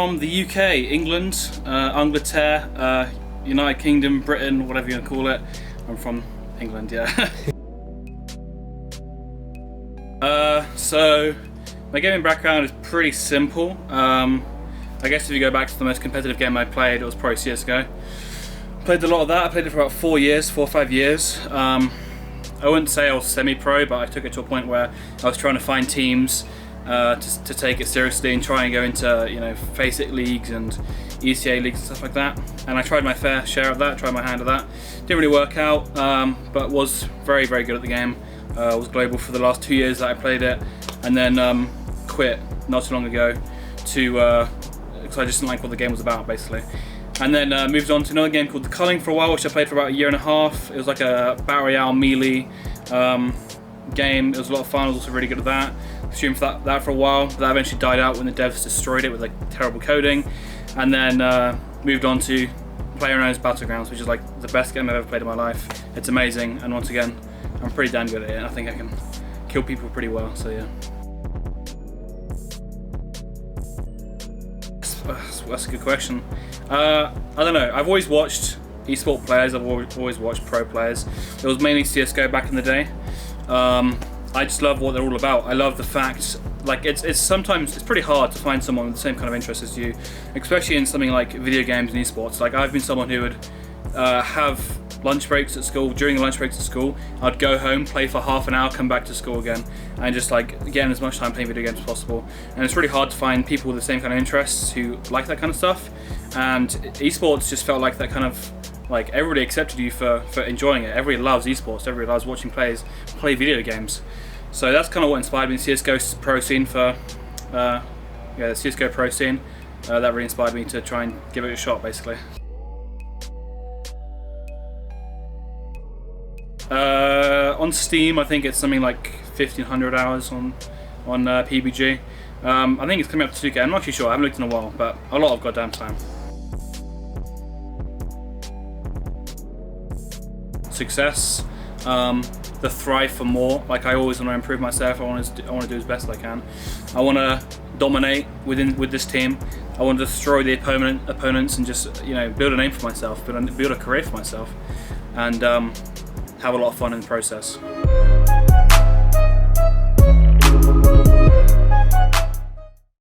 from the UK, England, Angleterre, United Kingdom, Britain, whatever you want to call it. I'm from England, yeah. So my gaming background is pretty simple. I guess if you go back to the most competitive game I played, it was probably CSGO. Played a lot of that. I played it for about 4 or 5 years. I wouldn't say I was semi-pro, but I took it to a point where I was trying to find teams to take it seriously and try and go into, you know, FACEIT leagues and ECA leagues and stuff like that. And I tried my fair share of that, tried my hand at that. Didn't really work out, but was very, very good at the game. Was global for the last 2 years that I played it, and then quit not too long ago because I just didn't like what the game was about, basically. And then moved on to another game called The Culling for a while, which I played for about 1.5 years. It was like a Battle Royale melee game. It was a lot of fun. I was also really good at that. Streamed for that for a while, but that eventually died out when the devs destroyed it with like terrible coding. And then moved on to PlayerUnknown's Battlegrounds, which is like the best game I've ever played in my life. It's amazing, and once again, I'm pretty damn good at it. I think I can kill people pretty well, so yeah. That's a good question. I don't know, I've always watched esport players, I've always watched pro players. It was mainly CSGO back in the day. I just love what they're all about. I love the fact, like, it's sometimes it's pretty hard to find someone with the same kind of interest as you, especially in something like video games and esports. Like, I've been someone who would have lunch breaks at school. During the lunch breaks at school, I'd go home, play for half an hour, come back to school again, and just like get in as much time playing video games as possible. And it's really hard to find people with the same kind of interests who like that kind of stuff. And esports just felt like that kind of, like, everybody accepted you for enjoying it. Everybody loves esports. Everybody loves watching players play video games. So that's kind of what inspired me. CSGO pro scene the CSGO pro scene. That really inspired me to try and give it a shot, basically. On Steam, I think it's something like 1,500 hours on PUBG. I think it's coming up to 2K. I'm not too sure. I haven't looked in a while, but a lot of goddamn time. Success, the thrive for more. Like, I always want to improve myself. I want to do as best as I can. I want to dominate with this team. I want to destroy the opponents and just, you know, build a name for myself, build a career for myself, and have a lot of fun in the process.